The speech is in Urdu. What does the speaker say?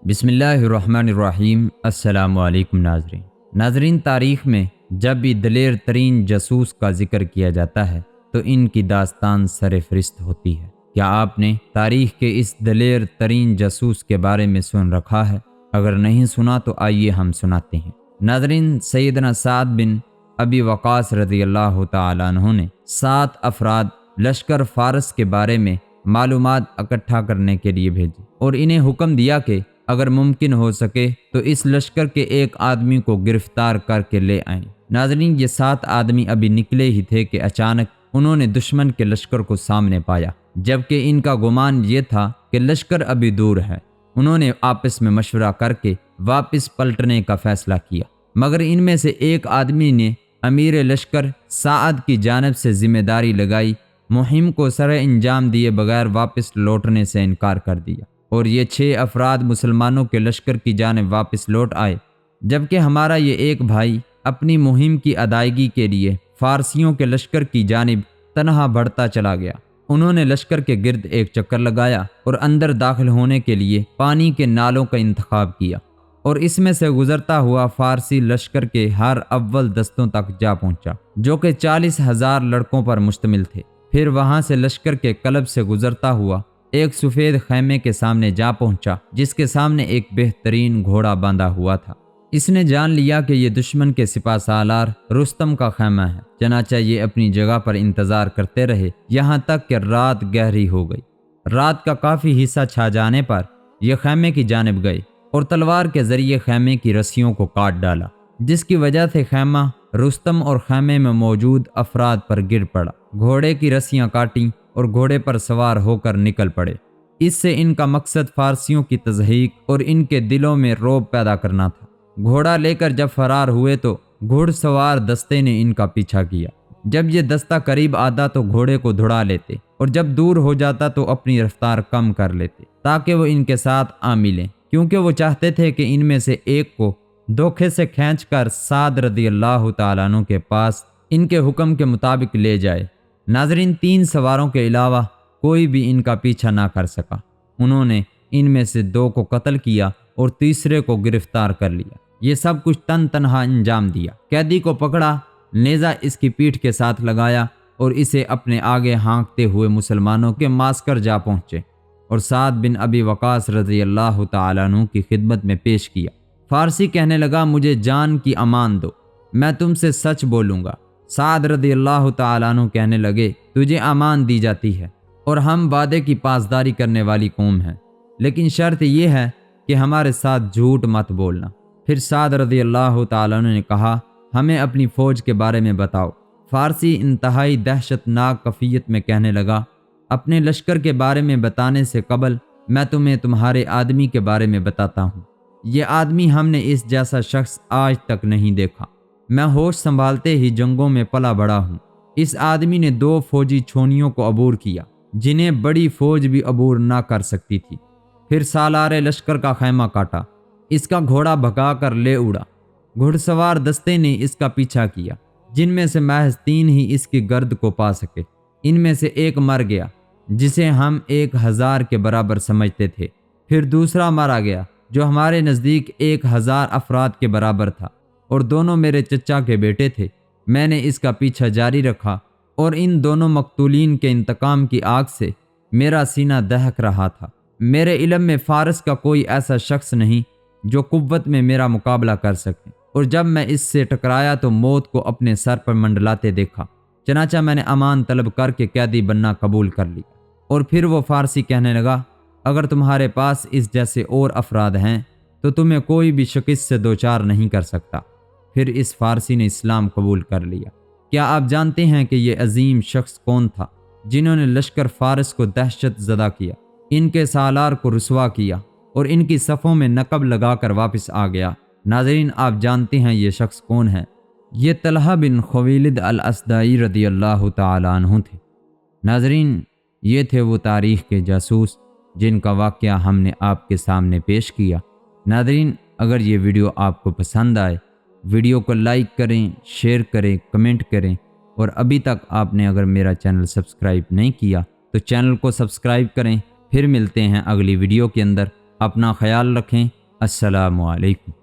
بسم اللہ الرحمن الرحیم۔ السلام علیکم ناظرین، تاریخ میں جب بھی دلیر ترین جاسوس کا ذکر کیا جاتا ہے تو ان کی داستان سر فہرست ہوتی ہے۔ کیا آپ نے تاریخ کے اس دلیر ترین جاسوس کے بارے میں سن رکھا ہے؟ اگر نہیں سنا تو آئیے ہم سناتے ہیں۔ ناظرین، سیدنا سعد بن ابی وقاص رضی اللہ تعالیٰ عنہ نے 7 افراد لشکر فارس کے بارے میں معلومات اکٹھا کرنے کے لیے بھیجی اور انہیں حکم دیا کہ اگر ممکن ہو سکے تو اس لشکر کے ایک آدمی کو گرفتار کر کے لے آئیں۔ ناظرین، یہ 7 آدمی ابھی نکلے ہی تھے کہ اچانک انہوں نے دشمن کے لشکر کو سامنے پایا، جبکہ ان کا گمان یہ تھا کہ لشکر ابھی دور ہے۔ انہوں نے آپس میں مشورہ کر کے واپس پلٹنے کا فیصلہ کیا، مگر ان میں سے ایک آدمی نے امیر لشکر سعد کی جانب سے ذمہ داری لگائی، مہم کو سر انجام دیے بغیر واپس لوٹنے سے انکار کر دیا، اور یہ 6 افراد مسلمانوں کے لشکر کی جانب واپس لوٹ آئے، جبکہ ہمارا یہ ایک بھائی اپنی مہم کی ادائیگی کے لیے فارسیوں کے لشکر کی جانب تنہا بڑھتا چلا گیا۔ انہوں نے لشکر کے گرد ایک چکر لگایا اور اندر داخل ہونے کے لیے پانی کے نالوں کا انتخاب کیا، اور اس میں سے گزرتا ہوا فارسی لشکر کے ہر اول دستوں تک جا پہنچا، جو کہ 40,000 لڑکوں پر مشتمل تھے۔ پھر وہاں سے لشکر کے قلب سے گزرتا ہوا ایک سفید خیمے کے سامنے جا پہنچا، جس کے سامنے ایک بہترین گھوڑا باندھا ہوا تھا۔ اس نے جان لیا کہ یہ دشمن کے سپہ سالار رستم کا خیمہ ہے، چنانچہ یہ اپنی جگہ پر انتظار کرتے رہے یہاں تک کہ رات گہری ہو گئی۔ رات کا کافی حصہ چھا جانے پر یہ خیمے کی جانب گئے اور تلوار کے ذریعے خیمے کی رسیوں کو کاٹ ڈالا، جس کی وجہ سے خیمہ رستم اور خیمے میں موجود افراد پر گر پڑا۔ گھوڑے کی رسیاں کاٹیں اور گھوڑے پر سوار ہو کر نکل پڑے۔ اس سے ان کا مقصد فارسیوں کی تضحیک اور ان کے دلوں میں رعب پیدا کرنا تھا۔ گھوڑا لے کر جب فرار ہوئے تو گھڑ سوار دستے نے ان کا پیچھا کیا۔ جب یہ دستہ قریب آتا تو گھوڑے کو دھڑا لیتے، اور جب دور ہو جاتا تو اپنی رفتار کم کر لیتے تاکہ وہ ان کے ساتھ آ ملیں، کیونکہ وہ چاہتے تھے کہ ان میں سے ایک کو دھوکے سے کھینچ کر سعد رضی اللہ تعالیٰ عنہ کے پاس ان کے حکم کے مطابق لے جائے۔ ناظرین، 3 سواروں کے علاوہ کوئی بھی ان کا پیچھا نہ کر سکا۔ انہوں نے ان میں سے 2 کو قتل کیا اور تیسرے کو گرفتار کر لیا۔ یہ سب کچھ تنہا انجام دیا۔ قیدی کو پکڑا، نیزہ اس کی پیٹھ کے ساتھ لگایا اور اسے اپنے آگے ہانکتے ہوئے مسلمانوں کے ماسکر جا پہنچے اور سعد بن ابی وقاص رضی اللہ تعالیٰ عنہ کی خدمت میں پیش کیا۔ فارسی کہنے لگا، مجھے جان کی امان دو، میں تم سے سچ بولوں گا۔ سعد رضی اللہ تعالیٰ عنہ کہنے لگے، تجھے امان دی جاتی ہے اور ہم وعدے کی پاسداری کرنے والی قوم ہیں، لیکن شرط یہ ہے کہ ہمارے ساتھ جھوٹ مت بولنا۔ پھر سعد رضی اللہ تعالیٰ عنہ نے کہا، ہمیں اپنی فوج کے بارے میں بتاؤ۔ فارسی انتہائی دہشت ناک کیفیت میں کہنے لگا، اپنے لشکر کے بارے میں بتانے سے قبل میں تمہیں تمہارے آدمی کے بارے میں بتاتا ہوں۔ یہ آدمی ہم نے اس جیسا شخص آج تک نہیں دیکھا۔ میں ہوش سنبھالتے ہی جنگوں میں پلا بڑا ہوں۔ اس آدمی نے 2 فوجی چھونیوں کو عبور کیا، جنہیں بڑی فوج بھی عبور نہ کر سکتی تھی۔ پھر سالار لشکر کا خیمہ کاٹا، اس کا گھوڑا بھگا کر لے اڑا۔ گھڑ سوار دستے نے اس کا پیچھا کیا، جن میں سے محض 3 ہی اس کی گرد کو پا سکے۔ ان میں سے ایک مر گیا، جسے ہم 1000 کے برابر سمجھتے تھے۔ پھر دوسرا مارا گیا، جو ہمارے نزدیک 1000 افراد کے برابر تھا، اور دونوں میرے چچا کے بیٹے تھے۔ میں نے اس کا پیچھا جاری رکھا اور ان دونوں مقتولین کے انتقام کی آگ سے میرا سینہ دہک رہا تھا۔ میرے علم میں فارس کا کوئی ایسا شخص نہیں جو قوت میں میرا مقابلہ کر سکے، اور جب میں اس سے ٹکرایا تو موت کو اپنے سر پر منڈلاتے دیکھا، چنانچہ میں نے امان طلب کر کے قیدی بننا قبول کر لیا۔ اور پھر وہ فارسی کہنے لگا، اگر تمہارے پاس اس جیسے اور افراد ہیں تو تمہیں کوئی بھی شکست سے دوچار نہیں کر سکتا۔ پھر اس فارسی نے اسلام قبول کر لیا۔ کیا آپ جانتے ہیں کہ یہ عظیم شخص کون تھا، جنہوں نے لشکر فارس کو دہشت زدہ کیا، ان کے سالار کو رسوا کیا اور ان کی صفوں میں نقب لگا کر واپس آ گیا؟ ناظرین، آپ جانتے ہیں یہ شخص کون ہے؟ یہ طلحہ بن خویلد الاسدائی رضی اللہ تعالیٰ عنہ تھے۔ ناظرین، یہ تھے وہ تاریخ کے جاسوس جن کا واقعہ ہم نے آپ کے سامنے پیش کیا۔ ناظرین، اگر یہ ویڈیو آپ کو پسند آئے، ویڈیو کو لائک کریں، شیئر کریں، کمنٹ کریں، اور ابھی تک آپ نے اگر میرا چینل سبسکرائب نہیں کیا تو چینل کو سبسکرائب کریں۔ پھر ملتے ہیں اگلی ویڈیو کے اندر۔ اپنا خیال رکھیں۔ السلام علیکم۔